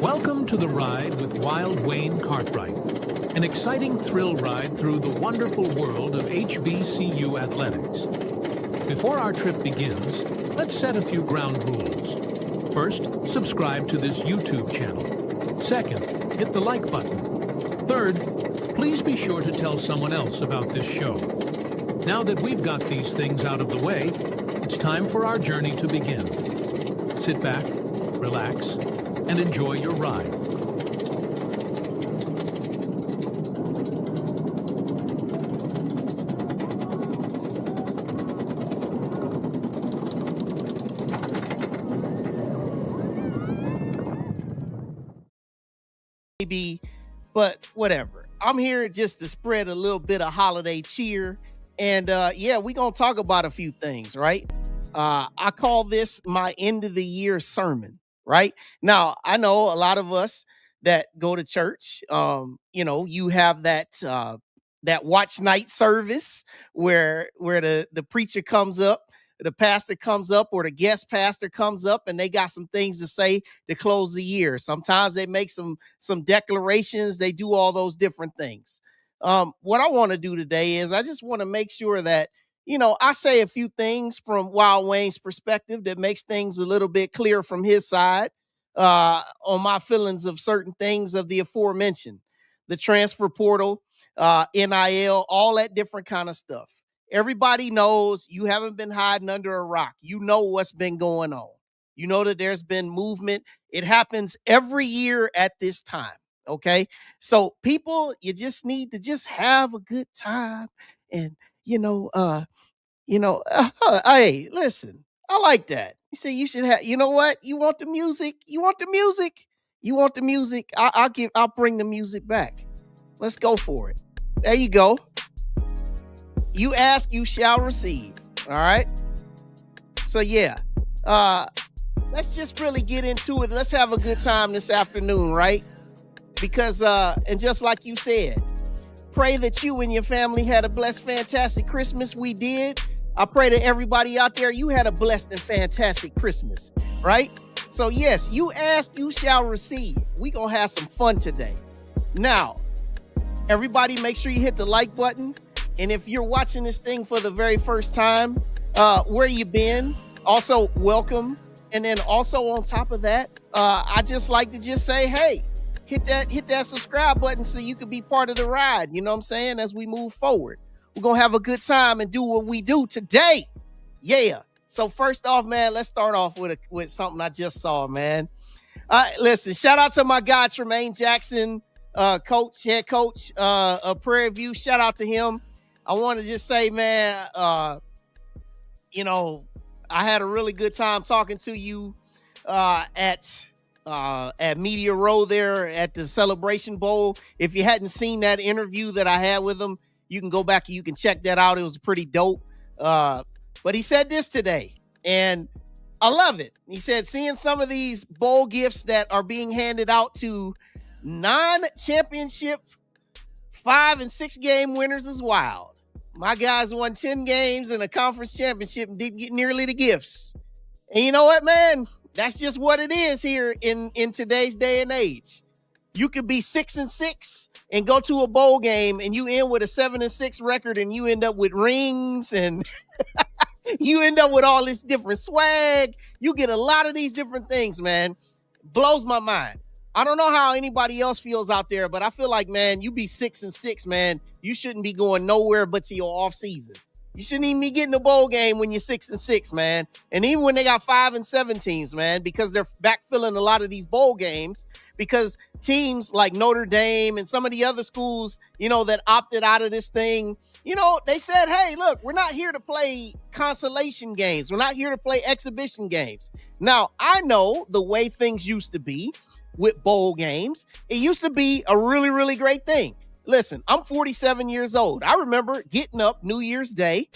Welcome to the ride with Wild Wayne Cartwright, an exciting thrill ride through the wonderful world of HBCU athletics. Before our trip begins, let's set a few ground rules. First, subscribe to this YouTube channel. Second, hit the like button. Third, please be sure to tell someone else about this show. Now that we've got these things out of the way, it's time for our journey to begin. Sit back, relax, and enjoy your ride. Maybe, but whatever. I'm here just to spread a little bit of holiday cheer. And yeah, we're going to talk about a few things, right? I call this my end of the year sermon. Right now, I know a lot of us that go to church. You have that watch night service where the preacher comes up, the pastor comes up, or the guest pastor comes up, and they got some things to say to close the year. Sometimes they make some declarations. They do all those different things. What I want to do today is I just want to make sure that I say a few things from Wild Wayne's perspective that makes things a little bit clear from his side on my feelings of certain things of the aforementioned, the transfer portal, NIL, all that different kind of stuff. Everybody knows. You haven't been hiding under a rock. You know what's been going on. You know that there's been movement. It happens every year at this time. Okay. So people, you just need to just have a good time. And, hey, listen, I like that. You say you should have, you know what? You want the music? You want the music? You want the music? I'll bring the music back. Let's go for it. There you go. You ask, you shall receive. All right. So yeah, let's just really get into it. Let's have a good time this afternoon, right? Because, and just like you said, pray that you and your family had a blessed, fantastic Christmas. We did. I pray that everybody out there, you had a blessed and fantastic Christmas, right? So yes, you ask, you shall receive. We gonna have some fun today. Now, everybody make sure you hit the like button. And if you're watching this thing for the very first time, where you been? Also, welcome. And then also on top of that, I just like to just say, hey, hit that subscribe button so you can be part of the ride. You know what I'm saying? As we move forward, we're going to have a good time and do what we do today. Yeah. So first off, man, let's start off with something I just saw, man. Listen, shout out to my guy, Tremaine Jackson, head coach of Prairie View. Shout out to him. I want to just say, man, I had a really good time talking to you at Media Row there at the Celebration Bowl. If you hadn't seen that interview that I had with him, you can go back and you can check that out. It was pretty dope. But he said this today, and I love it. He said, seeing some of these bowl gifts that are being handed out to non-championship 5 and 6 game winners is wild. My guys won 10 games in a conference championship and didn't get nearly the gifts. And you know what, man? That's just what it is here in today's day and age. You could be 6 and 6 and go to a bowl game and you end with a 7 and 6 record and you end up with rings and you end up with all this different swag. You get a lot of these different things, man. Blows my mind. I don't know how anybody else feels out there, but I feel like, man, you be 6 and 6, man. You shouldn't be going nowhere but to your off season. You shouldn't even be getting a bowl game when you're 6 and 6, man. And even when they got 5 and 7 teams, man, because they're backfilling a lot of these bowl games because teams like Notre Dame and some of the other schools, that opted out of this thing, they said, hey, look, we're not here to play consolation games. We're not here to play exhibition games. Now, I know the way things used to be with bowl games. It used to be a really, really great thing. Listen, I'm 47 years old. I remember getting up New Year's Day.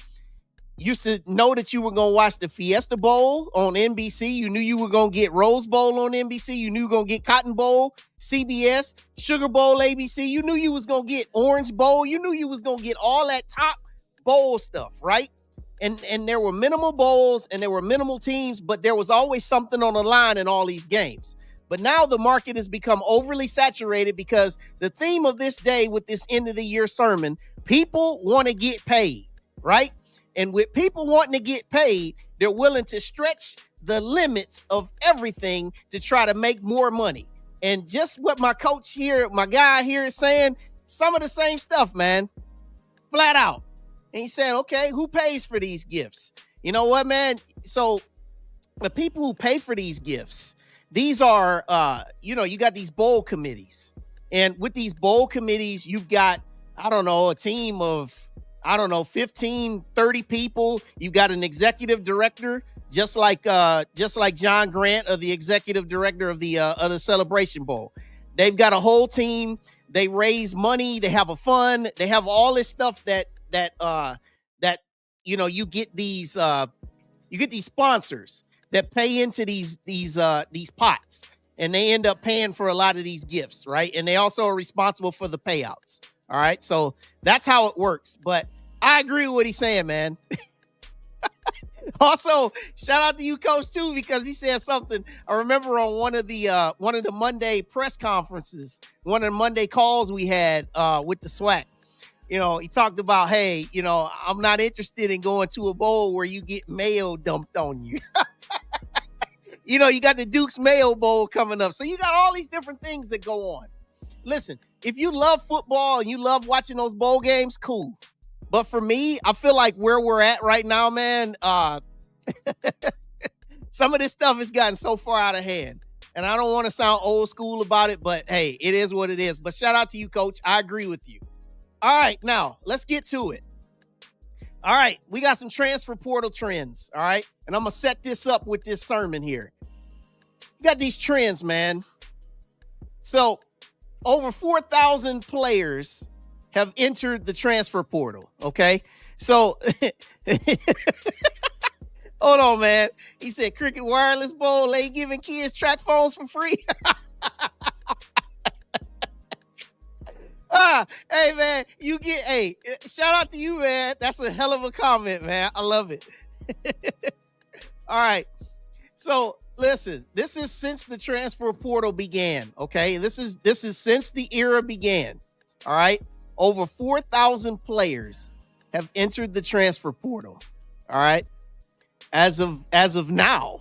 used to know that you were going to watch the Fiesta Bowl on NBC. You knew you were going to get Rose Bowl on NBC. You knew you were going to get Cotton Bowl, CBS, Sugar Bowl, ABC. You knew you was going to get Orange Bowl. You knew you was going to get all that top bowl stuff, right? And there were minimal bowls and there were minimal teams, but there was always something on the line in all these games. But now the market has become overly saturated because the theme of this day with this end of the year sermon, people want to get paid, right? And with people wanting to get paid, they're willing to stretch the limits of everything to try to make more money. And just what my coach here, my guy here is saying, some of the same stuff, man, flat out. And he said, okay, who pays for these gifts? You know what, man? So the people who pay for these gifts, these are, you got these bowl committees. And with these bowl committees, you've got, a team of, 15, 30 people. You've got an executive director, just like John Grant, the executive director of the Celebration Bowl. They've got a whole team. They raise money. They have a fund. They have all this stuff that you get these sponsors that pay into these pots, and they end up paying for a lot of these gifts, right? And they also are responsible for the payouts. All right, so that's how it works. But I agree with what he's saying, man. Also, shout out to you, Coach, too, because he said something. I remember on one of the Monday press conferences, one of the Monday calls we had with the SWAC. He talked about, hey, I'm not interested in going to a bowl where you get mayo dumped on you. You got the Duke's Mayo Bowl coming up. So you got all these different things that go on. Listen, if you love football and you love watching those bowl games, cool. But for me, I feel like where we're at right now, man, some of this stuff has gotten so far out of hand. And I don't want to sound old school about it, but hey, it is what it is. But shout out to you, Coach. I agree with you. All right, now let's get to it. All right, we got some transfer portal trends, all right? And I'm going to set this up with this sermon here. You got these trends, man. So over 4,000 players have entered the transfer portal, okay? So hold on, man. He said Cricket Wireless Bowl, they giving kids track phones for free. Hey, man, shout out to you, man. That's a hell of a comment, man. I love it. All right. So listen, this is since the transfer portal began. Okay. This is since the era began. All right. Over 4,000 players have entered the transfer portal. All right. As of now,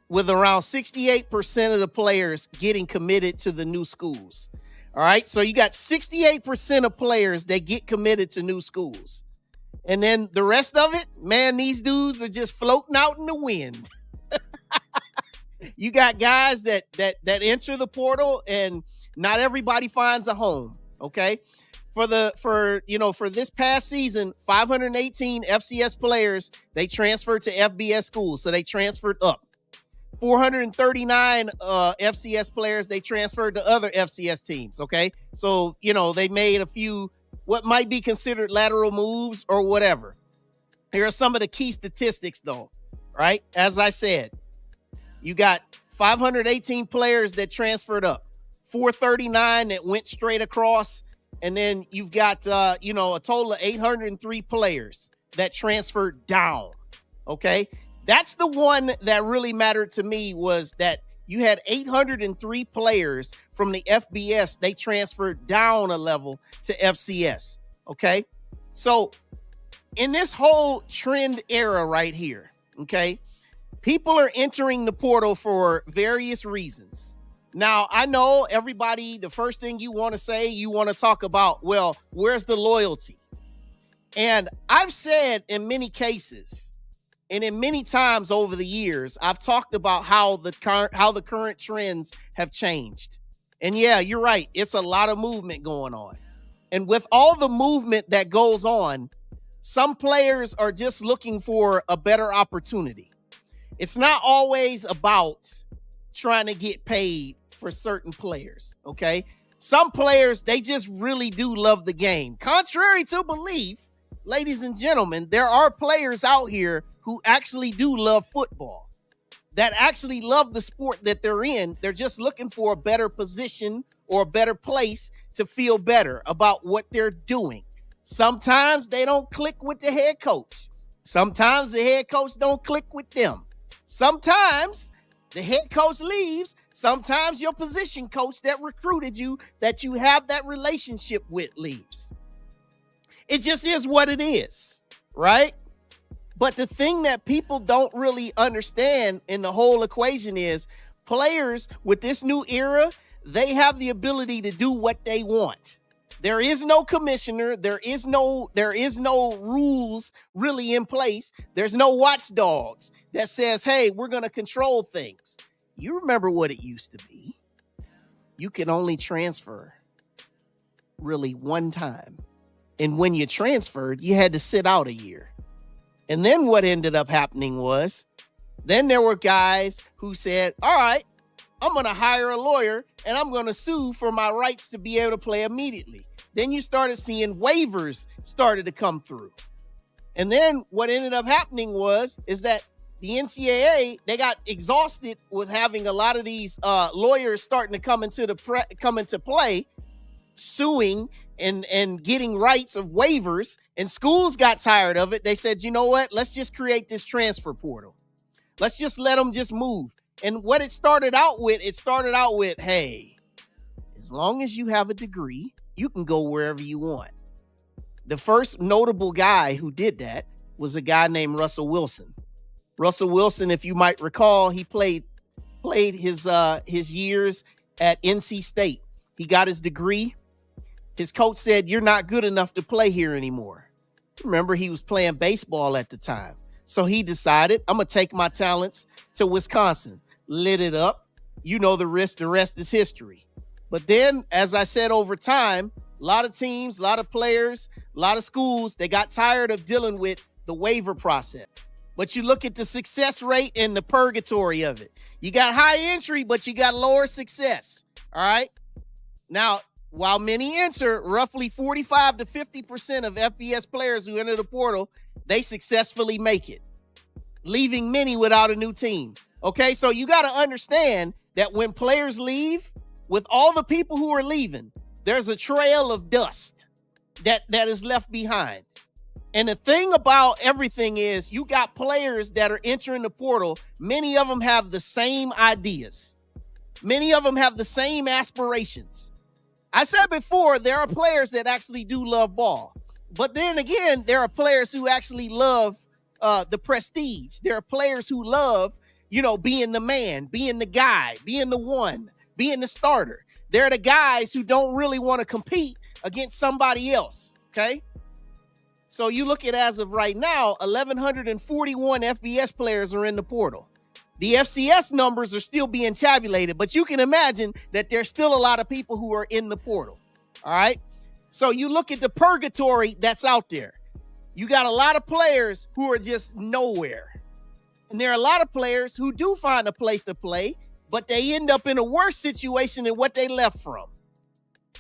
with around 68% of the players getting committed to the new schools. All right. So you got 68% of players that get committed to new schools. And then the rest of it, man, these dudes are just floating out in the wind. You got guys that enter the portal and not everybody finds a home. Okay. For this past season, 518 FCS players, they transferred to FBS schools. So they transferred up. 439 FCS players, they transferred to other FCS teams. Okay. So, they made a few what might be considered lateral moves or whatever. Here are some of the key statistics, though. Right. As I said, you got 518 players that transferred up, 439 that went straight across. And then you've got, a total of 803 players that transferred down. Okay. That's the one that really mattered to me, was that you had 803 players from the FBS. They transferred down a level to FCS. Okay. So in this whole trend era right here, okay, people are entering the portal for various reasons. Now, I know everybody, the first thing you want to say, you want to talk about, well, where's the loyalty? And I've said in many cases, and in many times over the years, I've talked about how the current trends have changed. And yeah, you're right. It's a lot of movement going on. And with all the movement that goes on, some players are just looking for a better opportunity. It's not always about trying to get paid for certain players, okay? Some players, they just really do love the game. Contrary to belief, ladies and gentlemen, there are players out here who actually do love football, that actually love the sport that they're in. They're just looking for a better position or a better place to feel better about what they're doing. Sometimes they don't click with the head coach. Sometimes the head coach don't click with them. Sometimes the head coach leaves. Sometimes your position coach that recruited you, that you have that relationship with, leaves. It just is what it is, right? But the thing that people don't really understand in the whole equation is players with this new era, they have the ability to do what they want. There is no commissioner. There is no rules really in place. There's no watchdogs that says, hey, we're going to control things. You remember what it used to be. You can only transfer really one time. And when you transferred, you had to sit out a year. And then what ended up happening was, then there were guys who said, all right, I'm going to hire a lawyer and I'm going to sue for my rights to be able to play immediately. Then you started seeing waivers started to come through. And then what ended up happening is that the NCAA, they got exhausted with having a lot of these lawyers starting to come into play, suing and getting rights of waivers, and schools got tired of it. They said, you know what? Let's just create this transfer portal. Let's just let them just move. And what it started out with, hey, as long as you have a degree, you can go wherever you want. The first notable guy who did that was a guy named Russell Wilson. Russell Wilson, if you might recall, he played his years at NC State. He got his degree. His coach said, you're not good enough to play here anymore. Remember, he was playing baseball at the time. So he decided, I'm going to take my talents to Wisconsin, lit it up. You know the rest is history. But then, as I said, over time, a lot of teams, a lot of players, a lot of schools, they got tired of dealing with the waiver process. But you look at the success rate and the purgatory of it. You got high entry, but you got lower success. All right. Now, while many enter, roughly 45 to 50% of FBS players who enter the portal, they successfully make it, leaving many without a new team. Okay, so you got to understand that when players leave, with all the people who are leaving, there's a trail of dust that is left behind. And the thing about everything is you got players that are entering the portal. Many of them have the same ideas. Many of them have the same aspirations. I said before, there are players that actually do love ball. But then again, there are players who actually love the prestige. There are players who love, being the man, being the guy, being the one, being the starter. They're the guys who don't really want to compete against somebody else, okay? So you look at, as of right now, 1,141 FBS players are in the portal. The FCS numbers are still being tabulated, but you can imagine that there's still a lot of people who are in the portal, all right? So you look at the purgatory that's out there. You got a lot of players who are just nowhere. And there are a lot of players who do find a place to play, but they end up in a worse situation than what they left from.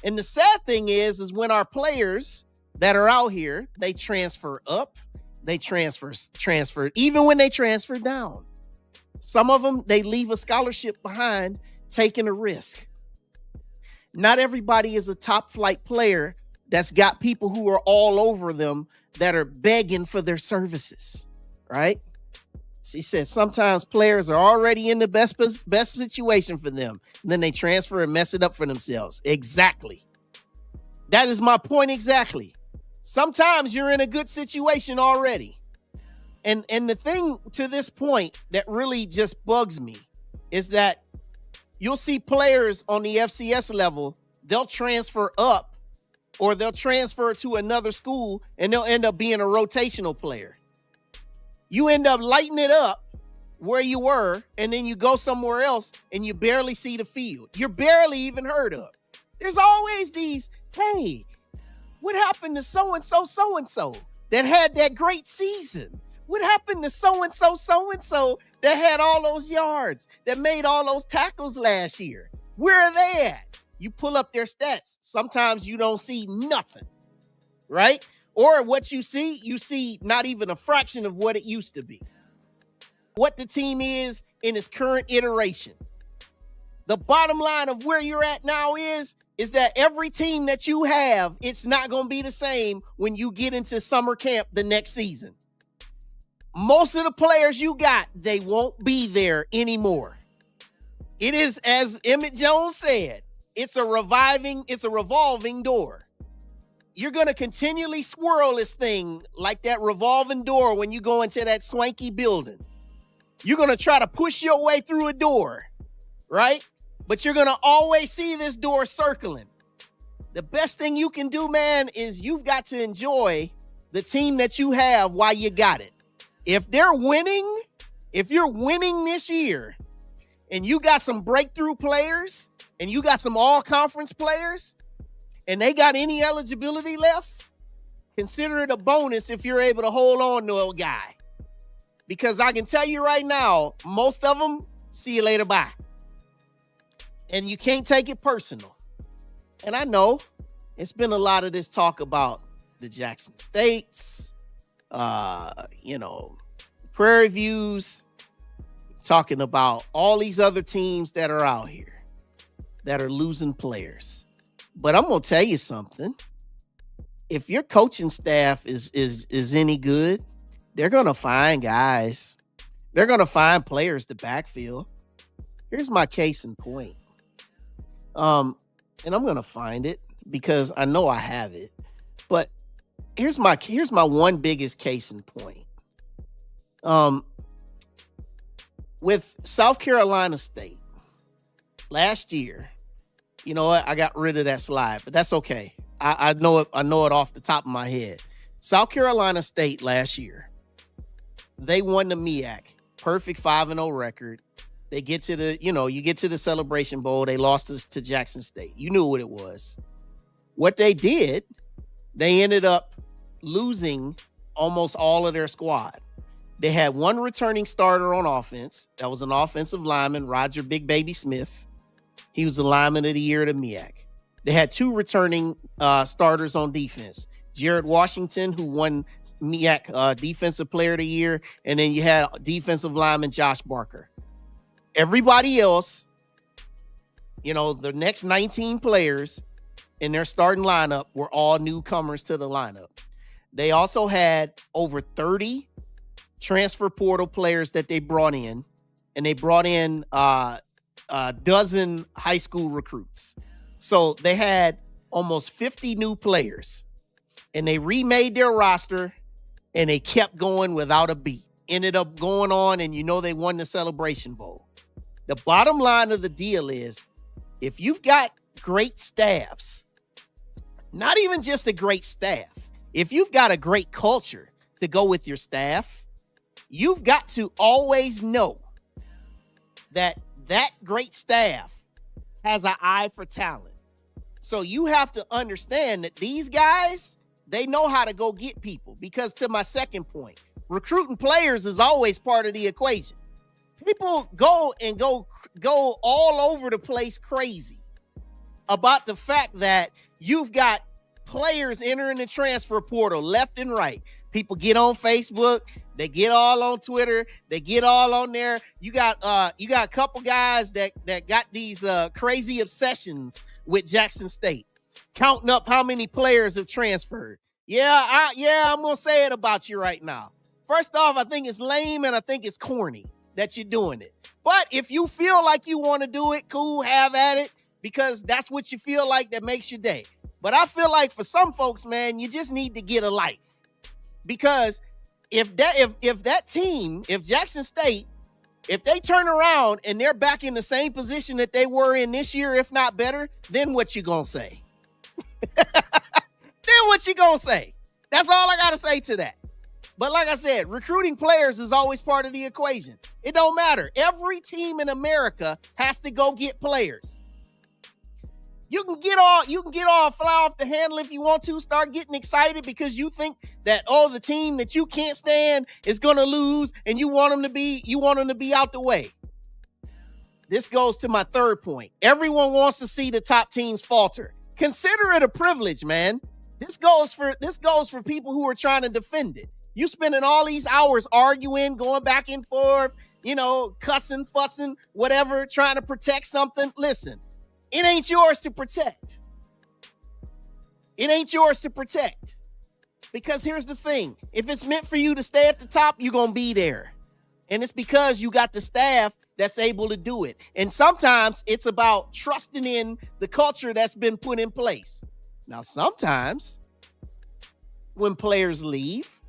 And the sad thing is when our players that are out here, they transfer up, they transfer, even when they transfer down. Some of them, they leave a scholarship behind, taking a risk. Not everybody is a top flight player that's got people who are all over them that are begging for their services, right? She said sometimes players are already in the best situation for them, and then they transfer and mess it up for themselves. Exactly. That is my point exactly. Sometimes you're in a good situation already. And the thing to this point that really just bugs me is that you'll see players on the FCS level, they'll transfer up or they'll transfer to another school and they'll end up being a rotational player. You end up lighting it up where you were, and then you go somewhere else and you barely see the field. You're barely even heard of. There's always these, hey, what happened to so-and-so that had that great season? What happened to so-and-so that had all those yards, that made all those tackles last year? Where are they at? You pull up their stats. Sometimes you don't see nothing, right? Or what you see not even a fraction of what it used to be. What the team is in its current iteration. The bottom line of where you're at now is that every team that you have, it's not going to be the same when you get into summer camp the next season. Most of the players you got, they won't be there anymore. It is, as Emmett Jones said, it's a revolving door. You're going to continually swirl this thing like that revolving door when you go into that swanky building. You're going to try to push your way through a door, right? But you're going to always see this door circling. The best thing you can do, man, is you've got to enjoy the team that you have while you got it. If they're winning, if you're winning this year and you got some breakthrough players and you got some all-conference players and they got any eligibility left, consider it a bonus if you're able to hold on to a guy. Because I can tell you right now, most of them, see you later, bye. And you can't take it personal. And I know it's been a lot of this talk about the Jackson States, Prairie Views, talking about all these other teams that are out here that are losing players. But I'm going to tell you something. If your coaching staff is any good, they're going to find guys. They're going to find players to backfill. Here's my case in point. And I'm going to find it because I know I have it. But here's my one biggest case in point. With South Carolina State last year, you know what? I got rid of that slide, but that's okay. I know it off the top of my head. South Carolina State last year, they won the MEAC, perfect 5-0 record. They get to you get to the Celebration Bowl. They lost to Jackson State. You knew what it was. What they did, they ended up losing almost all of their squad. They had one returning starter on offense. That was an offensive lineman, Roger Big Baby Smith. He was the lineman of the year at the MEAC. They had two returning starters on defense. Jared Washington, who won MEAC Defensive Player of the Year, and then you had defensive lineman Josh Barker. Everybody else, the next 19 players in their starting lineup were all newcomers to the lineup. They also had over 30 transfer portal players that they brought in, and they brought in a dozen high school recruits. So they had almost 50 new players, and they remade their roster, and they kept going without a beat. Ended up going on, and they won the Celebration Bowl. The bottom line of the deal is, if you've got great staffs, not even just a great staff, if you've got a great culture to go with your staff, you've got to always know that great staff has an eye for talent. So you have to understand that these guys, they know how to go get people. Because to my second point, recruiting players is always part of the equation. People go all over the place crazy about the fact that you've got players entering the transfer portal left and right. People get on Facebook, they get all on Twitter, they get all on there. You got a couple guys that got these crazy obsessions with Jackson State, counting up how many players have transferred. I'm gonna say it about you right now. First off, I think it's lame and I think it's corny that you're doing it. But if you feel like you want to do it, cool, have at it, because that's what you feel like that makes your day. But I feel like for some folks, man, you just need to get a life. Because if Jackson State, if they turn around and they're back in the same position that they were in this year, if not better, then what you gonna say? Then what you gonna say? That's all I gotta say to that. But like I said, recruiting players is always part of the equation. It don't matter. Every team in America has to go get players. You can get all fly off the handle if you want to, start getting excited because you think that the team that you can't stand is going to lose and you want them to be out the way. This goes to my third point. Everyone wants to see the top teams falter. Consider it a privilege, man. This goes for people who are trying to defend it. You spending all these hours arguing, going back and forth, cussing, fussing, whatever, trying to protect something. Listen, it ain't yours to protect. It ain't yours to protect. Because here's the thing. If it's meant for you to stay at the top, you're going to be there. And it's because you got the staff that's able to do it. And sometimes it's about trusting in the culture that's been put in place. Now, sometimes when players leave,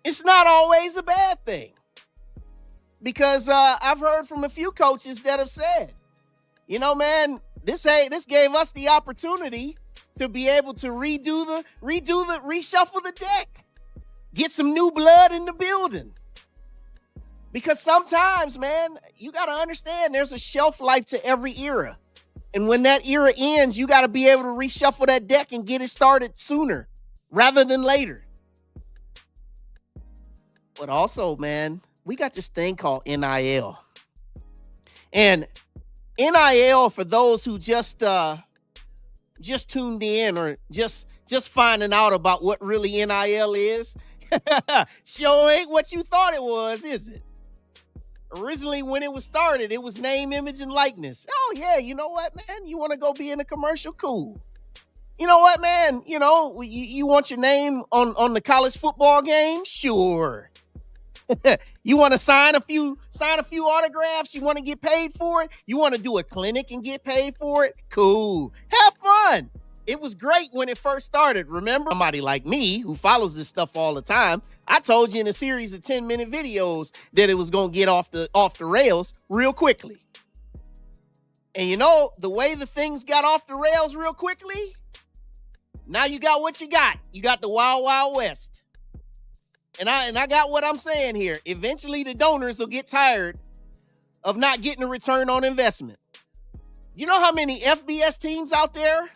it's not always a bad thing. Because I've heard from a few coaches that have said, man, this gave us the opportunity to be able to reshuffle the deck, get some new blood in the building. Because sometimes, man, you got to understand there's a shelf life to every era. And when that era ends, you got to be able to reshuffle that deck and get it started sooner rather than later. But also, man, we got this thing called NIL. And NIL, for those who just tuned in or just finding out about what really NIL is, sure ain't what you thought it was, is it? Originally, when it was started, it was name, image, and likeness. Oh, yeah, you know what, man? You want to go be in a commercial? Cool. You know what, man? You want your name on the college football game? Sure. You want to sign a few autographs? You want to get paid for it? You want to do a clinic and get paid for it? Cool. Have fun. It was great when it first started. Remember, somebody like me who follows this stuff all the time, I told you in a series of 10-minute videos that it was going to get off the rails real quickly. And the way the things got off the rails real quickly, now you got what you got. You got the Wild Wild West. And I got what I'm saying here. Eventually the donors will get tired of not getting a return on investment. You know how many FBS teams out there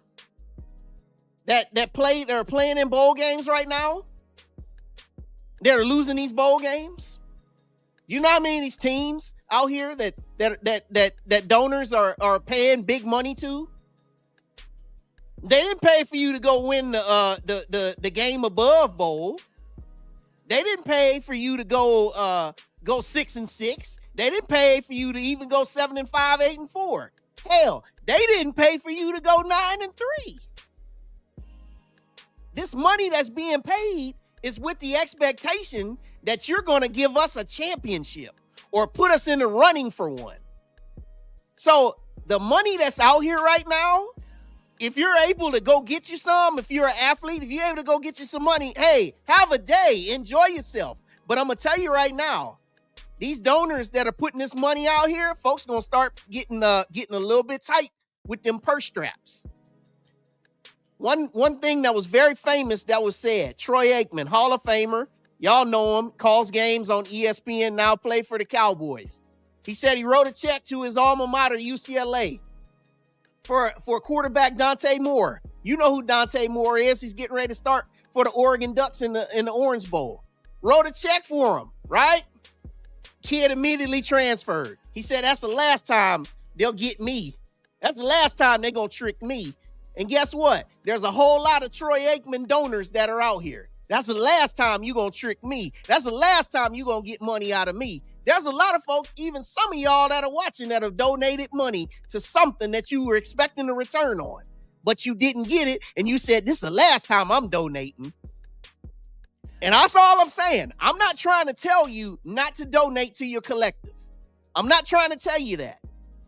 that are playing in bowl games right now? They're losing these bowl games. You know how many of these teams out here that donors are paying big money to? They didn't pay for you to go win the game above bowl. They didn't pay for you to go 6-6. They didn't pay for you to even go 7-5, 8-4. Hell, they didn't pay for you to go 9-3. This money that's being paid is with the expectation that you're going to give us a championship or put us in the running for one. So the money that's out here right now, if you're able to go get you some, if you're an athlete, if you're able to go get you some money, hey, have a day, enjoy yourself. But I'm going to tell you right now, these donors that are putting this money out here, folks going to start getting a little bit tight with them purse straps. One thing that was very famous that was said, Troy Aikman, Hall of Famer, y'all know him, calls games on ESPN, now play for the Cowboys. He said he wrote a check to his alma mater, UCLA, for quarterback Dante Moore. You know who Dante Moore is. He's getting ready to start for the Oregon Ducks in the Orange Bowl. Wrote a check for him, right? Kid immediately transferred. He said, that's the last time they'll get me. That's the last time they're going to trick me. And guess what? There's a whole lot of Troy Aikman donors that are out here. That's the last time you're going to trick me. That's the last time you're going to get money out of me. There's a lot of folks, even some of y'all that are watching, that have donated money to something that you were expecting a return on, but you didn't get it. And you said, this is the last time I'm donating. And that's all I'm saying. I'm not trying to tell you not to donate to your collective. I'm not trying to tell you that.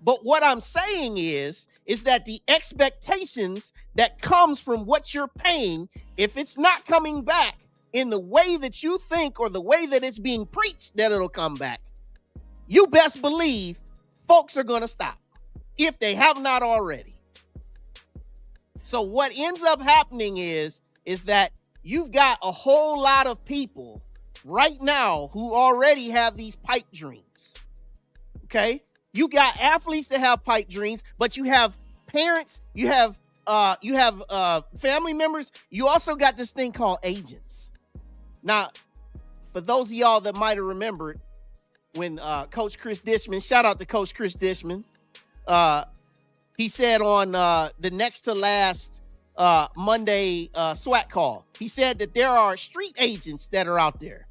But what I'm saying is that the expectations that comes from what you're paying, if it's not coming back in the way that you think or the way that it's being preached that it'll come back, you best believe folks are going to stop if they have not already. So what ends up happening is that you've got a whole lot of people right now who already have these pipe dreams. Okay? You got athletes that have pipe dreams, but you have parents, you have family members. You also got this thing called agents. Now, for those of y'all that might have remembered when Coach Chris Dishman, shout out to Coach Chris Dishman, he said on the next to last Monday SWAT call. He said that there are street agents that are out there.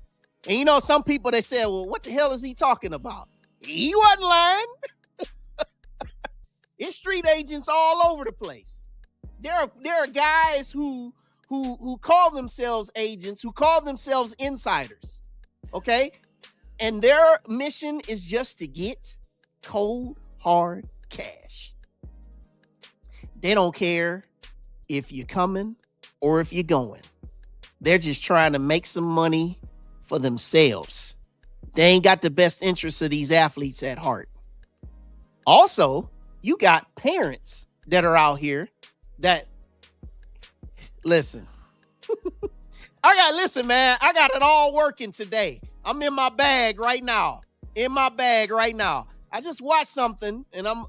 And you know, some people, they said, well, what the hell is he talking about? He wasn't lying. It's street agents all over the place. There are guys who call themselves agents, who call themselves insiders. Okay? And their mission is just to get cold, hard cash. They don't care if you're coming or if you're going. They're just trying to make some money for themselves. They ain't got the best interests of these athletes at heart. Also, you got parents that are out here that, listen, listen, man, I got it all working today. I'm in my bag right now. I just watched something, and I'm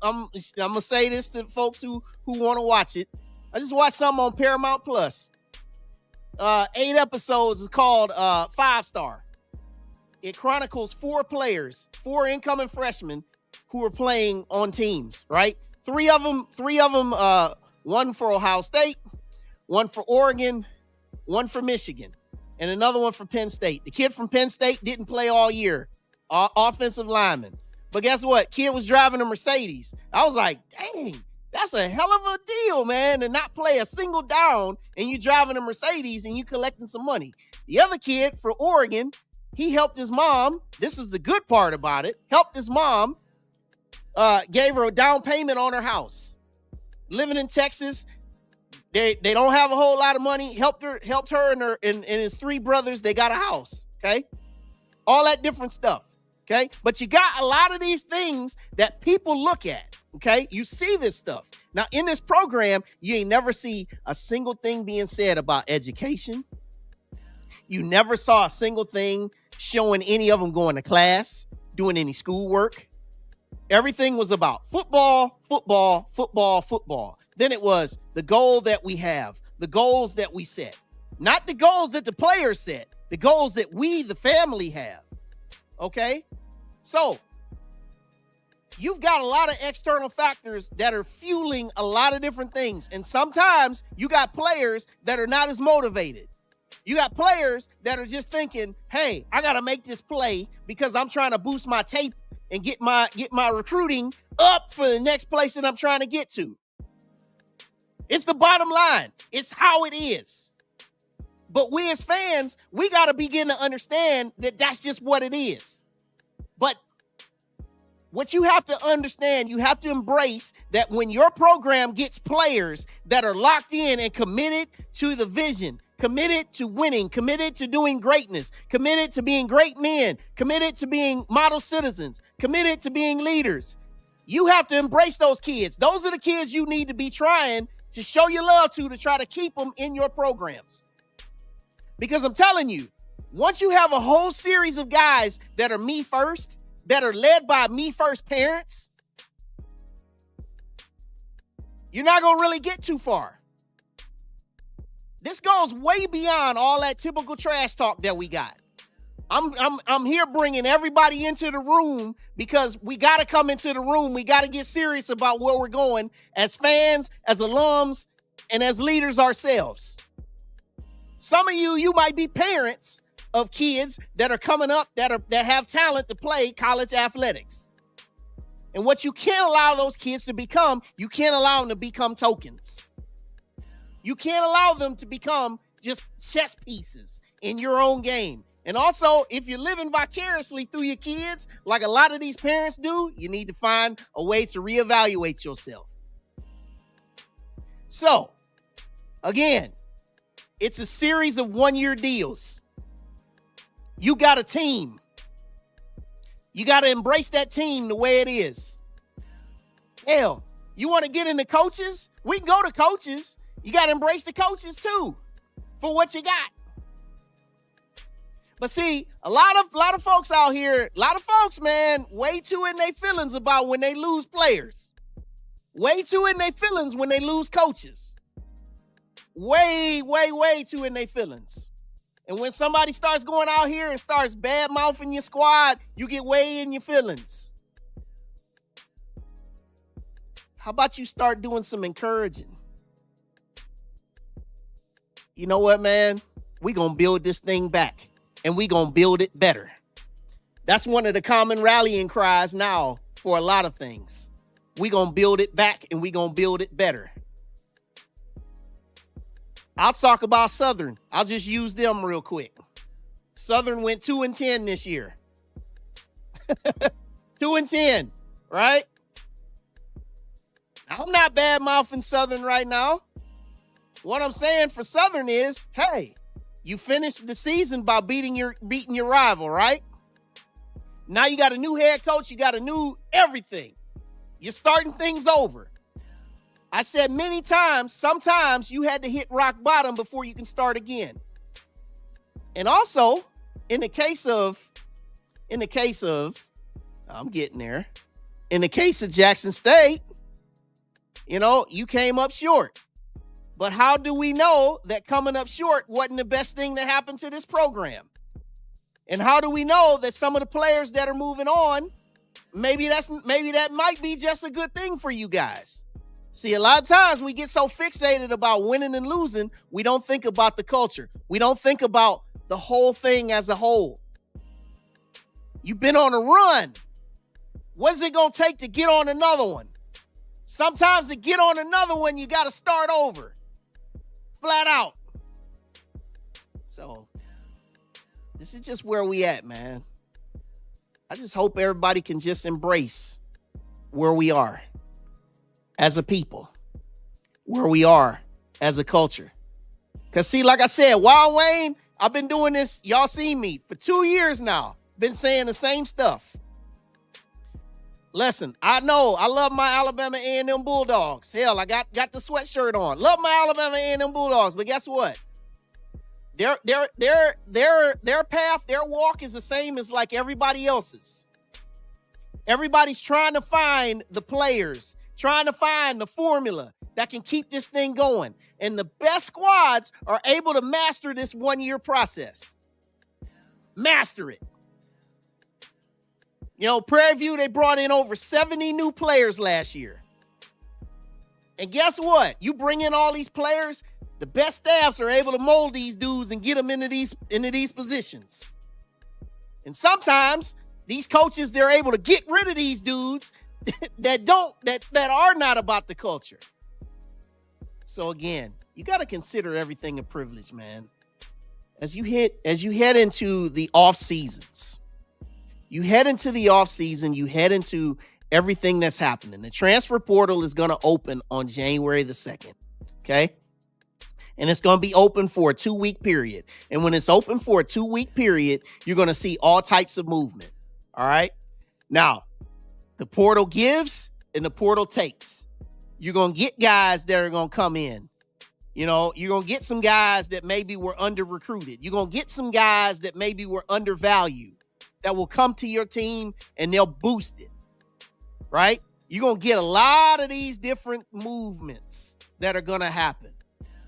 gonna say this to folks who want to watch it. I just watched something on Paramount Plus. 8 episodes is called 5 Star. It chronicles 4 players, 4 incoming freshmen who are playing on teams, right? Three of them, one for Ohio State, one for Oregon, one for Michigan, and another one for Penn State. The kid from Penn State didn't play all year, offensive lineman. But guess what? Kid was driving a Mercedes. I was like, dang, that's a hell of a deal, man, to not play a single down and you driving a Mercedes and you collecting some money. The other kid for Oregon, he helped his mom. This is the good part about it. Helped his mom, gave her a down payment on her house. Living in Texas, they don't have a whole lot of money. Helped her and his 3 brothers. They got a house. Okay, all that different stuff. Okay, but you got a lot of these things that people look at. Okay, you see this stuff. Now, in this program, you ain't never see a single thing being said about education. You never saw a single thing showing any of them going to class, doing any schoolwork. Everything was about football, football, football, football. Then it was the goal that we have, the goals that we set. Not the goals that the players set, the goals that we, the family, have. Okay? So, you've got a lot of external factors that are fueling a lot of different things. And sometimes you got players that are not as motivated. You got players that are just thinking, hey, I got to make this play because I'm trying to boost my tape and get my recruiting up for the next place that I'm trying to get to. It's the bottom line. It's how it is. But we as fans, we got to begin to understand that that's just what it is. But what you have to understand, you have to embrace that when your program gets players that are locked in and committed to the vision, committed to winning, committed to doing greatness, committed to being great men, committed to being model citizens, committed to being leaders, you have to embrace those kids. Those are the kids you need to be trying to show your love to try to keep them in your programs. Because I'm telling you, once you have a whole series of guys that are me first, that are led by me first parents, you're not going to really get too far. This goes way beyond all that typical trash talk that we got. I'm here bringing everybody into the room because we got to come into the room. We got to get serious about where we're going as fans, as alums, and as leaders ourselves. Some of you might be parents of kids that are coming up that have talent to play college athletics. And what you can't allow those kids to become, you can't allow them to become tokens. You can't allow them to become just chess pieces in your own game. And also, if you're living vicariously through your kids, like a lot of these parents do, you need to find a way to reevaluate yourself. So, again, it's a series of one-year deals. You got a team. You got to embrace that team the way it is. Hell, you want to get into coaches? We can go to coaches. You got to embrace the coaches too for what you got. But see, a lot of folks out here, man, way too in their feelings about when they lose players. Way too in their feelings when they lose coaches. Way too in their feelings. And when somebody starts going out here and starts bad-mouthing your squad, you get way in your feelings. How about you start doing some encouraging? you know what, man? We going to build this thing back, and we going to build it better. That's one of the common rallying cries now for a lot of things. We going to build it back, and we going to build it better. I'll talk about Southern. I'll just use them real quick. Southern went 2-10 this year. 2-10, right? I'm not bad-mouthing Southern right now. What I'm saying for Southern is, hey, you finished the season by beating your rival, right? Now you got a new head coach. You got a new everything. You're starting things over. I said many times, sometimes you had to hit rock bottom before you can start again. And also, in the case of, I'm getting there. In the case of Jackson State, you know, you came up short. But how do we know that coming up short wasn't the best thing that happened to this program? And how do we know that some of the players that are moving on, maybe that might be just a good thing for you guys? See, a lot of times we get so fixated about winning and losing, we don't think about the culture. We don't think about the whole thing as a whole. You've been on a run. What is it going to take to get on another one? Sometimes to get on another one, you got to start over. Flat out. So, this is just where we at, man. I just hope everybody can just embrace where we are as a people, where we are as a culture. Because, see, like I said, Wild Wayne, I've been doing this, y'all seen me, for 2 years now. Been saying the same stuff. Listen, I know I love my Alabama A&M Bulldogs. Hell, I got the sweatshirt on. Love my Alabama A&M Bulldogs, but guess what? Their path, their walk is the same as like everybody else's. Everybody's trying to find the players, trying to find the formula that can keep this thing going. And the best squads are able to master this 1-year process. Master it. You know, Prairie View, they brought in over 70 new players last year. And guess what? You bring in all these players, the best staffs are able to mold these dudes and get them into these positions. And sometimes these coaches, they're able to get rid of these dudes that are not about the culture. So again, you got to consider everything a privilege, man. As you head into the off seasons. You head into the offseason, you head into everything that's happening. The transfer portal is going to open on January the 2nd, okay? And it's going to be open for a 2-week period. And when it's open for a 2-week period, you're going to see all types of movement, all right? Now, the portal gives and the portal takes. You're going to get guys that are going to come in. You know, you're going to get some guys that maybe were under-recruited. You're going to get some guys that maybe were undervalued. That will come to your team and they'll boost it, right? You're going to get a lot of these different movements that are going to happen,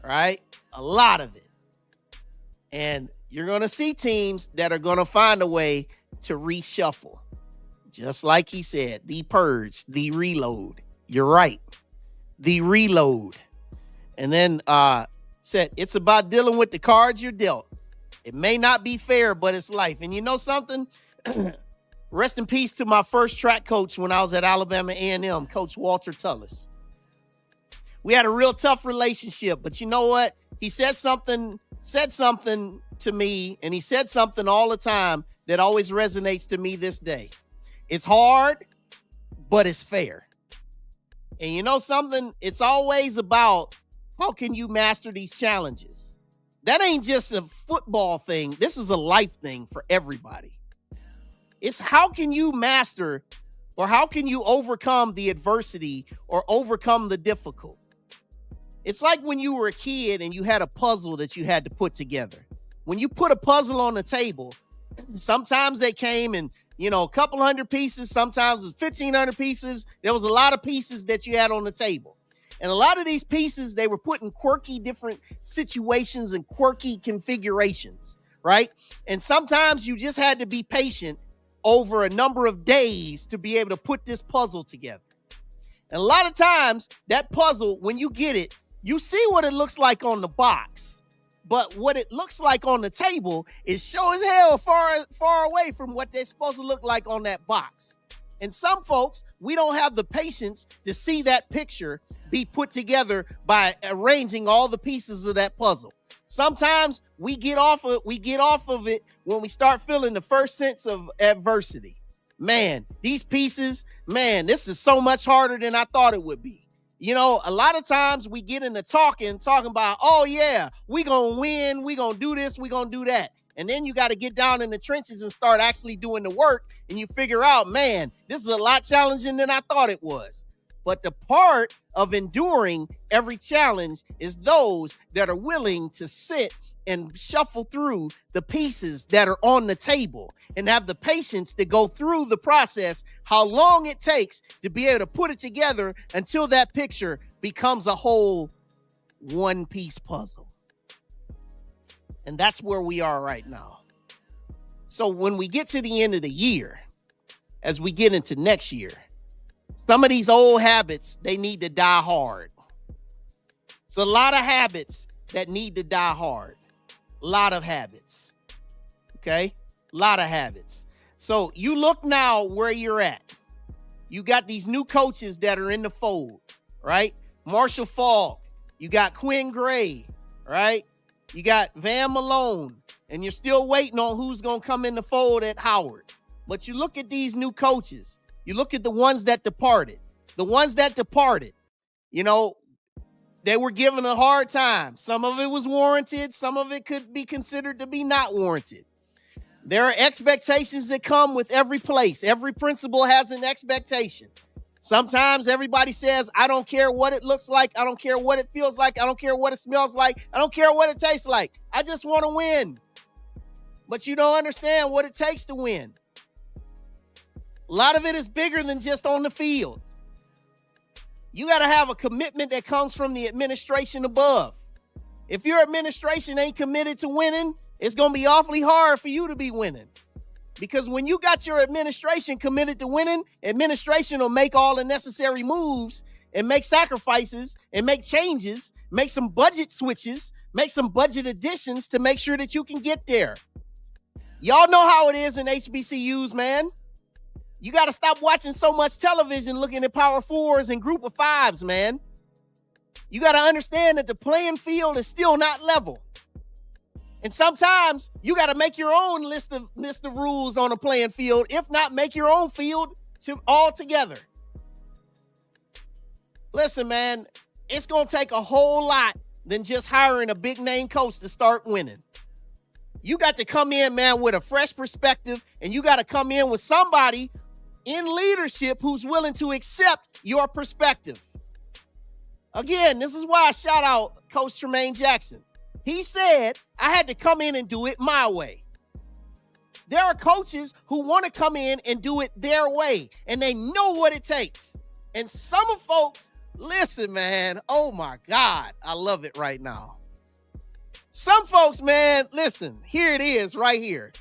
right? A lot of it. And you're going to see teams that are going to find a way to reshuffle. Just like he said, the purge, the reload. You're right. The reload. And then said, it's about dealing with the cards you're dealt. It may not be fair, but it's life. And you know something? Rest in peace to my first track coach when I was at Alabama A&M, Coach Walter Tullis. We had a real tough relationship, but you know what? He said something to me, and he said something all the time that always resonates to me this day. It's hard, but it's fair. And you know something? It's always about how can you master these challenges? That ain't just a football thing. This is a life thing for everybody. It's how can you master or how can you overcome the adversity or overcome the difficult? It's like when you were a kid and you had a puzzle that you had to put together. When you put a puzzle on the table, sometimes they came in, you know, a couple hundred pieces. Sometimes it's 1,500 pieces. There was a lot of pieces that you had on the table. And a lot of these pieces, they were put in quirky different situations and quirky configurations, right? And sometimes you just had to be patient over a number of days to be able to put this puzzle together. And a lot of times, that puzzle, when you get it, you see what it looks like on the box. but what it looks like on the table is sure as hell far away from what they're supposed to look like on that box. And some folks, we don't have the patience to see that picture be put together by arranging all the pieces of that puzzle. Sometimes we get off of it when we start feeling the first sense of adversity. Man, these pieces, man, this is so much harder than I thought it would be. You know, a lot of times we get into talking about, oh yeah, we gonna win, we gonna do this, we gonna do that. And then you got to get down in the trenches and start actually doing the work. And you figure out, man, this is a lot challenging than I thought it was. But the part of enduring every challenge is those that are willing to sit and shuffle through the pieces that are on the table and have the patience to go through the process, how long it takes to be able to put it together until that picture becomes a whole one-piece puzzle. And that's where we are right now. So when we get to the end of the year, as we get into next year, some of these old habits, they need to die hard. It's a lot of habits that need to die hard. A lot of habits. Okay? A lot of habits. So you look now where you're at. You got these new coaches that are in the fold, right? Marshall Falk. You got Quinn Gray, right? You got Van Malone, and you're still waiting on who's going to come in the fold at Howard. But you look at these new coaches. You look at the ones that departed. The ones that departed, you know, they were given a hard time. Some of it was warranted. Some of it could be considered to be not warranted. There are expectations that come with every place. Every principal has an expectation. Sometimes everybody says, I don't care what it looks like. I don't care what it feels like. I don't care what it smells like. I don't care what it tastes like. I just want to win. But you don't understand what it takes to win. A lot of it is bigger than just on the field. You got to have a commitment that comes from the administration above. If your administration ain't committed to winning, it's going to be awfully hard for you to be winning. Because when you got your administration committed to winning, administration will make all the necessary moves and make sacrifices and make changes, make some budget switches, make some budget additions to make sure that you can get there. Y'all know how it is in HBCUs, man. You got to stop watching so much television looking at Power Fours and Group of Fives, man. You got to understand that the playing field is still not level. And sometimes you got to make your own list of rules on a playing field. If not, make your own field all together. Listen, man, it's going to take a whole lot than just hiring a big name coach to start winning. You got to come in, man, with a fresh perspective, and you got to come in with somebody in leadership who's willing to accept your perspective. Again, this is why I shout out Coach Tremaine Jackson. He said, I had to come in and do it my way. There are coaches who want to come in and do it their way, and they know what it takes. And some of folks, listen, man, oh my God, I love it right now. Some folks, man, listen, here it is right here.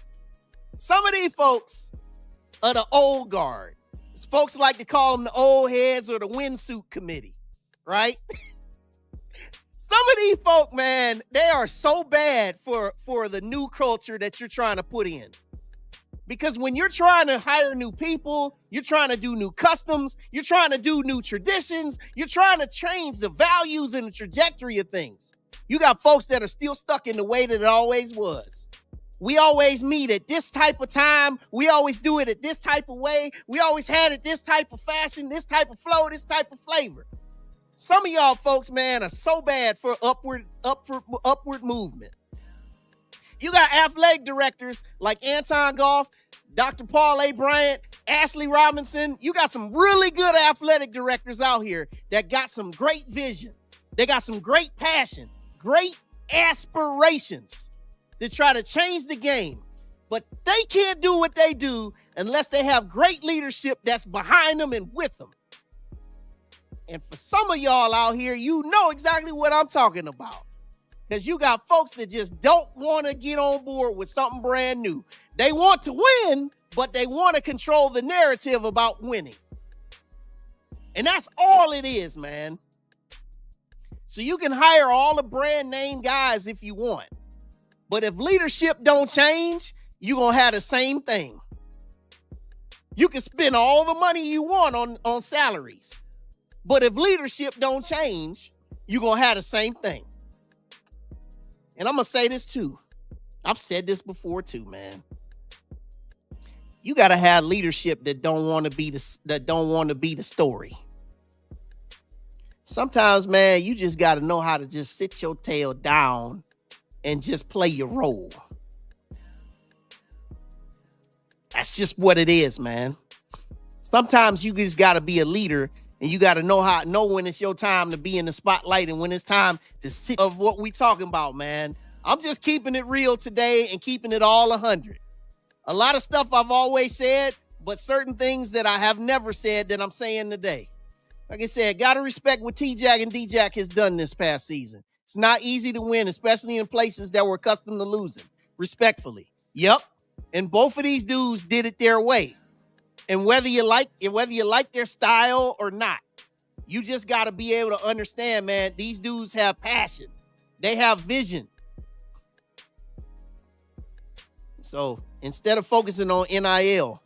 Some of these folks are the old guard. Folks like to call them the old heads or the windsuit committee, right? Some of these folk, man, they are so bad for the new culture that you're trying to put in. Because when you're trying to hire new people, you're trying to do new customs, you're trying to do new traditions, you're trying to change the values and the trajectory of things. You got folks that are still stuck in the way that it always was. We always meet at this type of time. We always do it at this type of way. We always had it this type of fashion, this type of flow, this type of flavor. Some of y'all folks, man, are so bad for upward movement. You got athletic directors like Anton Goff, Dr. Paul A. Bryant, Ashley Robinson. You got some really good athletic directors out here that got some great vision. They got some great passion, great aspirations to try to change the game. But they can't do what they do unless they have great leadership that's behind them and with them. And for some of y'all out here, you know exactly what I'm talking about. Because you got folks that just don't want to get on board with something brand new. They want to win, but they want to control the narrative about winning. And that's all it is, man. So you can hire all the brand name guys if you want. But if leadership don't change, you're going to have the same thing. You can spend all the money you want on salaries. But if leadership don't change, you're going to have the same thing. And I'm going to say this too. I've said this before too, man. You got to have leadership that don't want to be the story. Sometimes, man, you just got to know how to just sit your tail down and just play your role. That's just what it is, man. Sometimes you just got to be a leader, and you got to know when it's your time to be in the spotlight and when it's time to sit of what we talking about, man. I'm just keeping it real today and keeping it all 100. A lot of stuff I've always said, but certain things that I have never said that I'm saying today. Like I said, got to respect what T-Jack and D-Jack has done this past season. It's not easy to win, especially in places that were accustomed to losing. Respectfully. Yep. And both of these dudes did it their way. And whether you like their style or not, you just got to be able to understand, man, these dudes have passion. They have vision. So instead of focusing on NIL,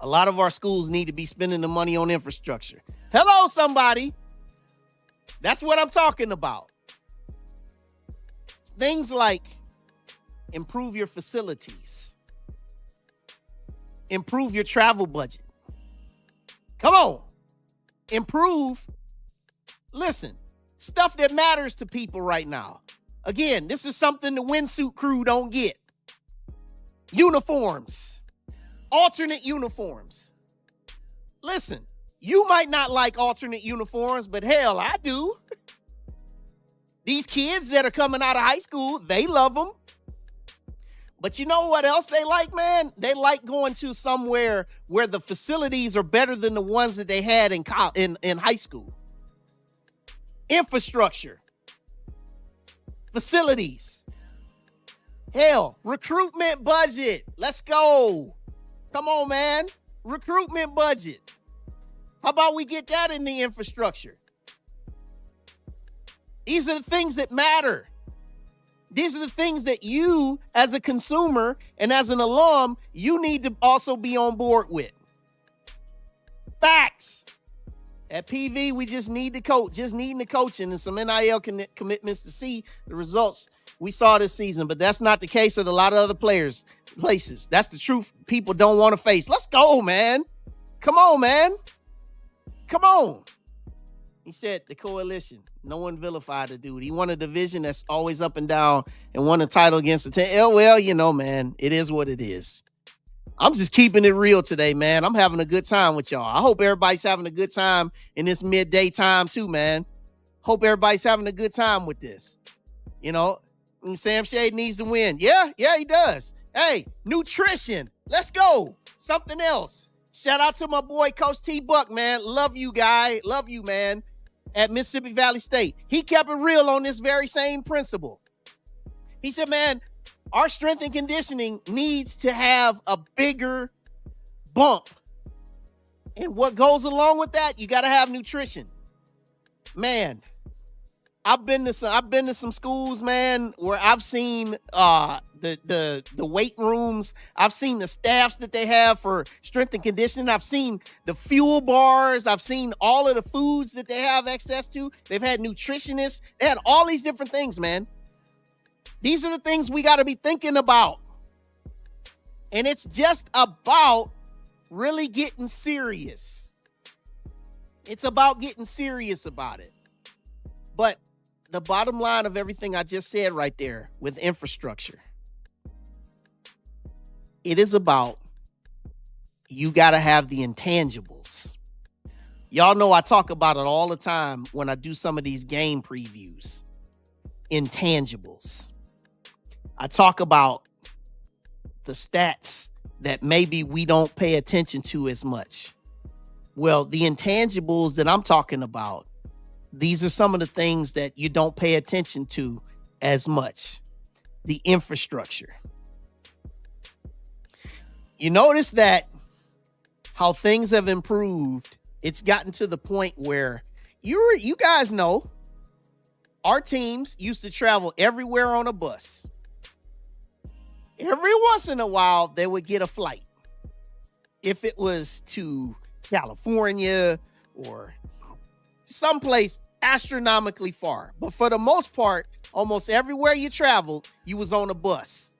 a lot of our schools need to be spending the money on infrastructure. Hello, somebody. That's what I'm talking about. Things like improve your facilities. Improve your travel budget. Come on. Improve. Listen, stuff that matters to people right now. Again, this is something the windsuit crew don't get. Uniforms. Alternate uniforms. Listen, you might not like alternate uniforms, but hell, I do. These kids that are coming out of high school, they love them. But you know what else they like, man? They like going to somewhere where the facilities are better than the ones that they had in high school. Infrastructure. Facilities. Hell, recruitment budget. Let's go. Come on, man. Recruitment budget. How about we get that in the infrastructure? These are the things that matter. These are the things that you, as a consumer and as an alum, you need to also be on board with. Facts. At PV, we just need the coach, just needing the coaching and some NIL commitments to see the results we saw this season. But that's not the case at a lot of other places. That's the truth people don't want to face. Let's go, man. Come on, man. Come on. He said the coalition. No one vilified the dude. He won a division that's always up and down and won a title against the team. Well, you know, man, it is what it is. I'm just keeping it real today, man. I'm having a good time with y'all. I hope everybody's having a good time in this midday time too, man. Hope everybody's having a good time with this. You know, Sam Shade needs to win. Yeah, he does. Hey, nutrition. Let's go. Something else. Shout out to my boy, Coach T. Buck, man. Love you, guy. Love you, man. At Mississippi Valley State. He kept it real on this very same principle. He said, man, our strength and conditioning needs to have a bigger bump. And what goes along with that, you got to have nutrition. Man, I've been to some schools, man, where I've seen the weight rooms. I've seen the staffs that they have for strength and conditioning. I've seen the fuel bars. I've seen all of the foods that they have access to. They've had nutritionists. They had all these different things, man. These are the things we got to be thinking about. And it's just about really getting serious. It's about getting serious about it. But the bottom line of everything I just said right there with infrastructure, it is about you got to have the intangibles. Y'all know I talk about it all the time when I do some of these game previews. Intangibles. I talk about the stats that maybe we don't pay attention to as much. Well, the intangibles that I'm talking about, these are some of the things that you don't pay attention to as much. The infrastructure. You notice that how things have improved. It's gotten to the point where you guys know Our teams used to travel everywhere on a bus. Every once in a while, they would get a flight. If it was to California or someplace astronomically far. But for the most part, almost everywhere you traveled, you was on a bus.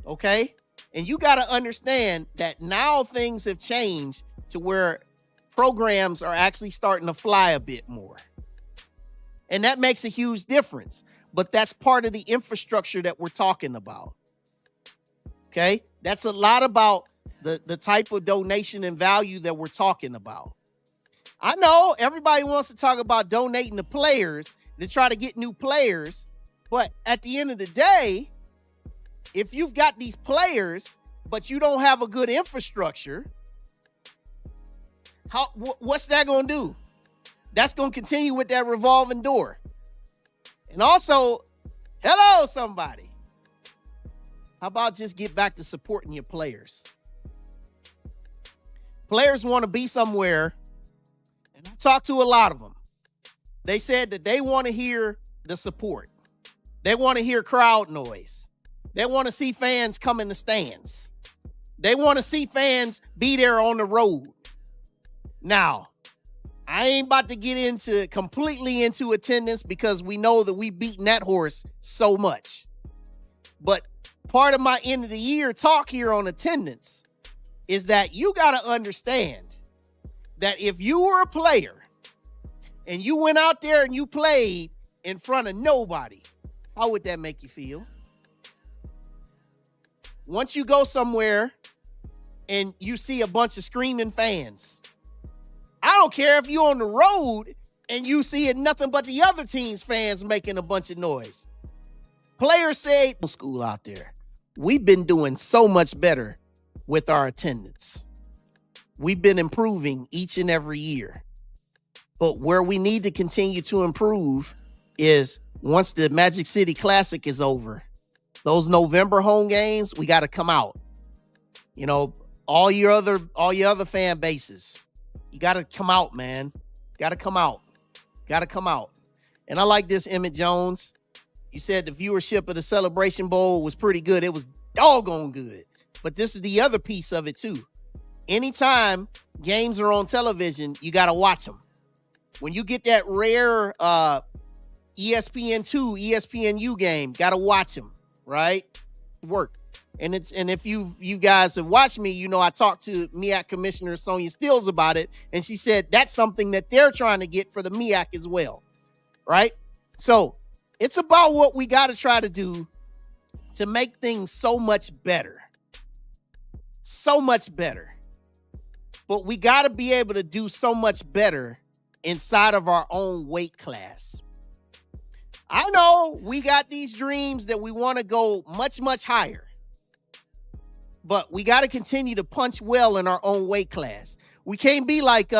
Okay? And you got to understand that now things have changed to where programs are actually starting to fly a bit more. And that makes a huge difference. But that's part of the infrastructure that we're talking about. Okay? That's a lot about the type of donation and value that we're talking about. I know everybody wants to talk about donating to players to try to get new players. But at the end of the day, if you've got these players, but you don't have a good infrastructure, what's that going to do? That's going to continue with that revolving door. And also, hello, somebody. How about just get back to supporting your players? Players want to be somewhere, and I talked to a lot of them. They said that they want to hear the support. They want to hear crowd noise. They want to see fans come in the stands. They want to see fans be there on the road. Now, I ain't about to get completely into attendance because we know that we've beaten that horse so much. But part of my end of the year talk here on attendance is that you got to understand that if you were a player and you went out there and you played in front of nobody, how would that make you feel? Once you go somewhere and you see a bunch of screaming fans, I don't care if you're on the road and you see it nothing but the other team's fans making a bunch of noise. Players say, school out there, we've been doing so much better with our attendance. We've been improving each and every year. But where we need to continue to improve is once the Magic City Classic is over, those November home games, we got to come out. You know, all your other fan bases, you got to come out, man. Got to come out. Got to come out. And I like this, Emmett Jones. You said the viewership of the Celebration Bowl was pretty good. It was doggone good. But this is the other piece of it, too. Anytime games are on television, you got to watch them. When you get that rare ESPN2, ESPNU game, got to watch them, right? Work. And if you guys have watched me, you know I talked to MEAC Commissioner Sonia Stills about it, and she said that's something that they're trying to get for the MEAC as well, right? So it's about what we got to try to do to make things so much better. So much better. But we got to be able to do so much better inside of our own weight class. I know we got these dreams that we want to go much, much higher. But we got to continue to punch well in our own weight class. We can't be like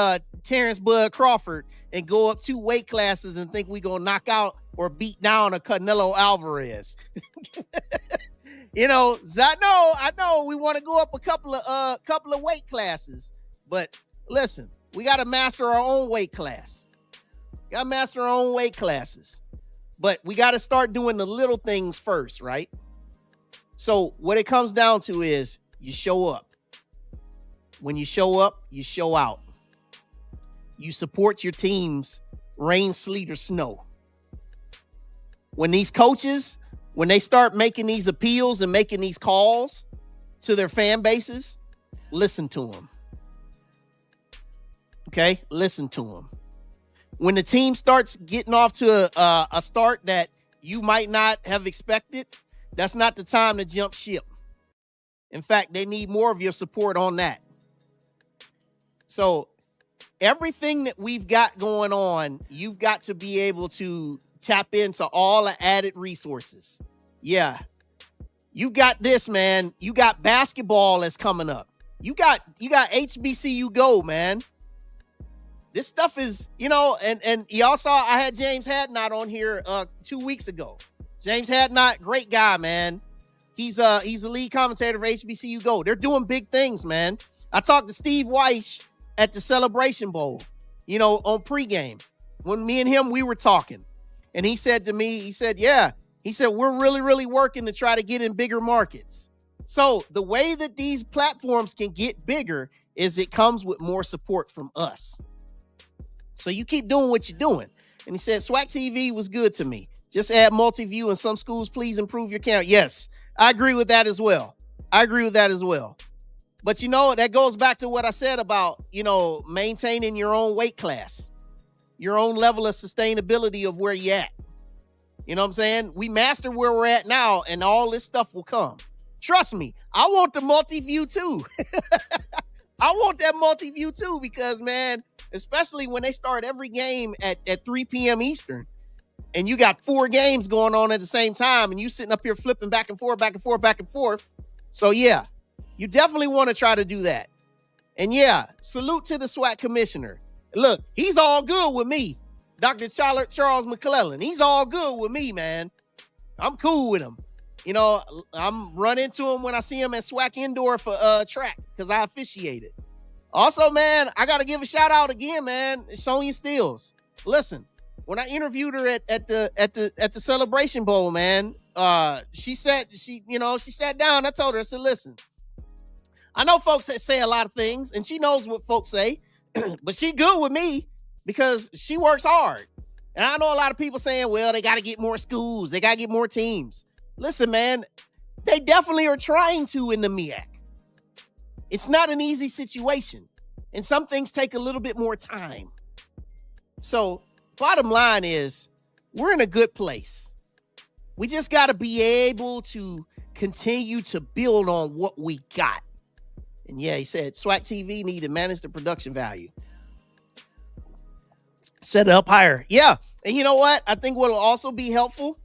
Terrence Bud Crawford and go up 2 weight classes and think we're going to knock out or beat down a Canelo Alvarez. You know, I know we want to go up a couple of weight classes. But listen, we got to master our own weight class. Got to master our own weight classes. But we got to start doing the little things first, right? So what it comes down to is you show up. When you show up, you show out. You support your teams, rain, sleet, or snow. When these coaches, when they start making these appeals and making these calls to their fan bases, listen to them. Okay? Listen to them. When the team starts getting off to a start that you might not have expected, that's not the time to jump ship. In fact, they need more of your support on that. So everything that we've got going on, you've got to be able to tap into all the added resources. Yeah. You got this, man. You got basketball that's coming up. You got HBCU Go, man. This stuff is, you know, and y'all saw I had James Hadnot on here 2 weeks ago. James Hadnot, great guy, man. He's the lead commentator for HBCU Go. They're doing big things, man. I talked to Steve Weish at the Celebration Bowl, you know, on pregame. When me and him, we were talking. And he said to me, he said, yeah, he said, we're really, really working to try to get in bigger markets. So the way that these platforms can get bigger is it comes with more support from us. So you keep doing what you're doing. And he said, SWAC TV was good to me. Just add multi-view in some schools. Please improve your count. Yes, I agree with that as well. I agree with that as well. But that goes back to what I said about, maintaining your own weight class, your own level of sustainability of where you're at. You know what I'm saying? We master where we're at now, and all this stuff will come. Trust me, I want the multi-view too. I want that multi-view too, because, man, especially when they start every game at 3 p.m. Eastern, and you got 4 games going on at the same time, and you sitting up here flipping back and forth, back and forth, back and forth. So, yeah, you definitely want to try to do that. And, yeah, salute to the SWAC commissioner. Look, he's all good with me, Dr. Charles McClellan. He's all good with me, man. I'm cool with him. I'm run into him when I see him at SWAC Indoor for track, because I officiated. Also, man, I got to give a shout out again, man. Sonya Stills. Listen, when I interviewed her at the Celebration Bowl, man, she sat down. I told her, I said, listen, I know folks that say a lot of things, and she knows what folks say, but she good with me because she works hard. And I know a lot of people saying, well, they got to get more schools. They got to get more teams. Listen, man, they definitely are trying to in the MEAC. It's not an easy situation, and some things take a little bit more time. So bottom line is, we're in a good place. We just got to be able to continue to build on what we got. And yeah, he said SWAC TV need to manage the production value. Set it up higher. Yeah. And you know what? I think what will also be helpful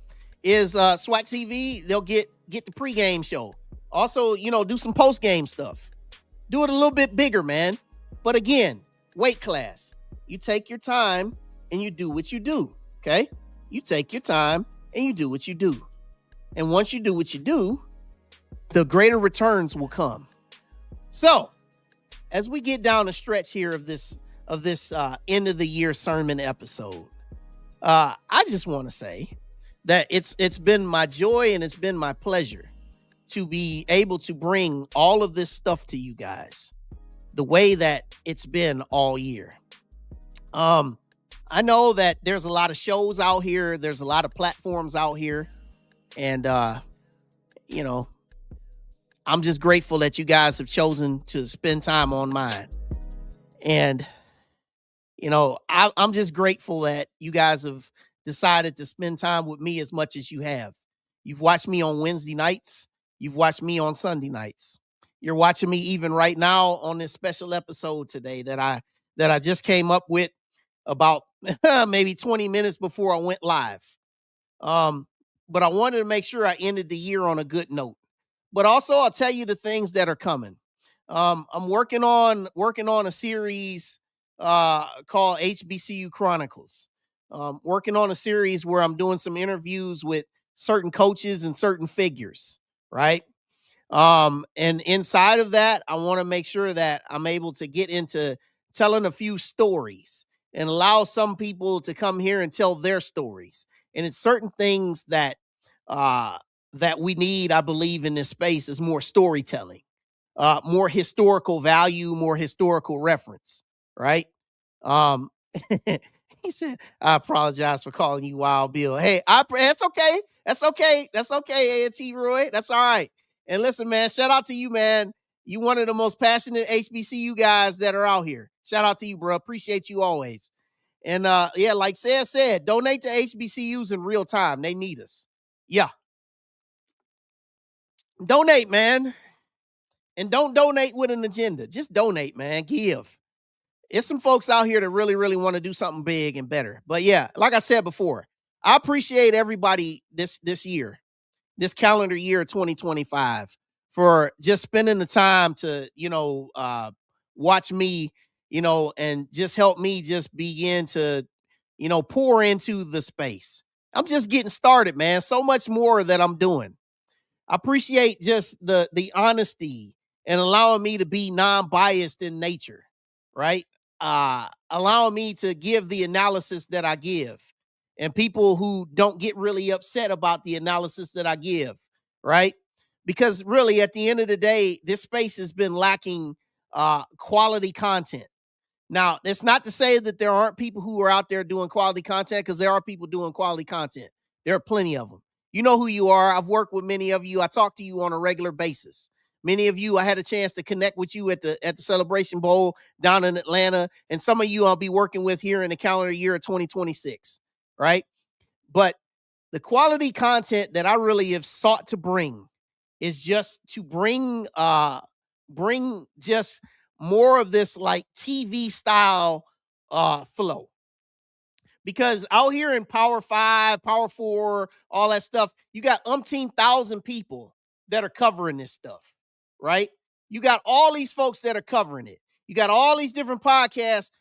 is SWAC TV. They'll get the pregame show. Also, do some postgame stuff. Do it a little bit bigger, man. But again, weight class. You take your time and you do what you do. Okay? You take your time and you do what you do. And once you do what you do, the greater returns will come. So, as we get down the stretch here of this end of the year sermon episode, I just want to say that it's been my joy and it's been my pleasure to be able to bring all of this stuff to you guys the way that it's been all year. I know that there's a lot of shows out here. There's a lot of platforms out here. And, I'm just grateful that you guys have chosen to spend time on mine. And, I'm just grateful that you guys have decided to spend time with me as much as you have. You've watched me on Wednesday nights. You've watched me on Sunday nights. You're watching me even right now on this special episode today that I just came up with about maybe 20 minutes before I went live. But I wanted to make sure I ended the year on a good note. But also, I'll tell you the things that are coming. I'm working on a series called HBCU Chronicles. Working on a series where I'm doing some interviews with certain coaches and certain figures, right? And inside of that, I want to make sure that I'm able to get into telling a few stories and allow some people to come here and tell their stories. And it's certain things that we need, I believe, in this space is more storytelling, more historical value, more historical reference, right? He said, I apologize for calling you Wild Bill. Hey, that's okay. That's okay. That's okay, A&T Roy. That's all right. And listen, man, shout out to you, man. You one of the most passionate HBCU guys that are out here. Shout out to you, bro. Appreciate you always. And yeah, like said, donate to HBCUs in real time. They need us. Yeah. Donate, man. And don't donate with an agenda. Just donate, man. Give. It's some folks out here that really, really want to do something big and better. But yeah, like I said before, I appreciate everybody this year, this calendar year 2025, for just spending the time to, watch me, and just help me just begin to, pour into the space. I'm just getting started, man. So much more that I'm doing. I appreciate just the honesty and allowing me to be non-biased in nature, right? Allowing me to give the analysis that I give. and people who don't get really upset about the analysis that I give, right? Because really, at the end of the day, this space has been lacking quality content. Now, that's not to say that there aren't people who are out there doing quality content, because there are people doing quality content. There are plenty of them. You know who you are. I've worked with many of you. I talk to you on a regular basis. Many of you, I had a chance to connect with you at the Celebration Bowl down in Atlanta, and some of you I'll be working with here in the calendar year of 2026, right? But the quality content that I really have sought to bring is just to bring just more of this like TV style flow. Because out here in Power 5, Power 4, all that stuff, you got umpteen thousand people that are covering this stuff, right? You got all these folks that are covering it. You got all these different podcasts,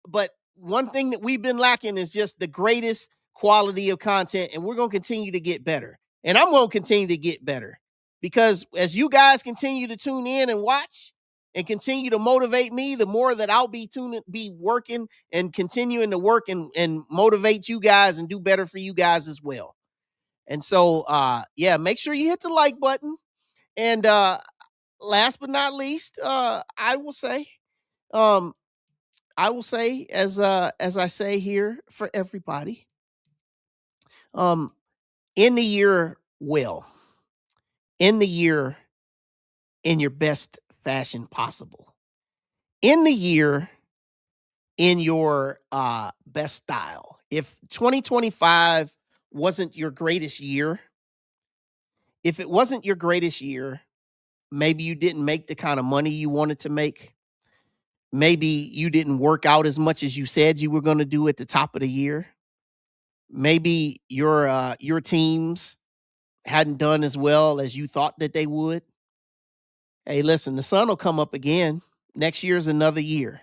but one thing that we've been lacking is just the greatest quality of content, and we're going to continue to get better. And I'm going to continue to get better, because as you guys continue to tune in and watch and continue to motivate me, the more that I'll be working and continuing to work and motivate you guys and do better for you guys as well. And so, yeah, make sure you hit the like button. And last but not least, I will say, as I say here for everybody, end the year well, end the year in your best fashion possible, end the year in your best style. If 2025 wasn't your greatest year, if it wasn't your greatest year, maybe you didn't make the kind of money you wanted to make. Maybe you didn't work out as much as you said you were going to do at the top of the year. Maybe your teams hadn't done as well as you thought that they would. Hey, listen, the sun will come up again. Next year is another year.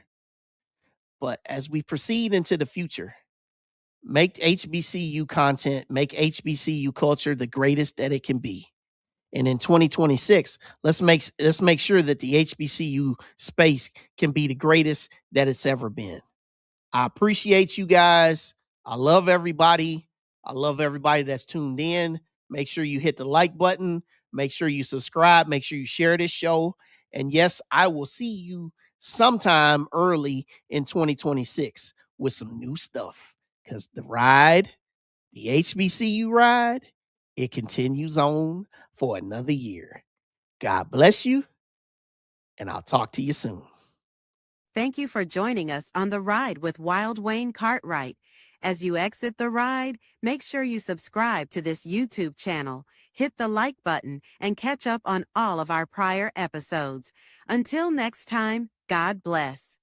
But as we proceed into the future, make HBCU content, make HBCU culture the greatest that it can be. And in 2026, let's make sure that the HBCU space can be the greatest that it's ever been. I appreciate you guys. I love everybody. I love everybody that's tuned in. Make sure you hit the like button. Make sure you subscribe. Make sure you share this show. And yes, I will see you sometime early in 2026 with some new stuff, because the HBCU ride, it continues on for another year. God bless you, and I'll talk to you soon. Thank you for joining us on the ride with Wild Wayne Cartwright. As you exit the ride, make sure you subscribe to this YouTube channel, hit the like button, and catch up on all of our prior episodes. Until next time, God bless.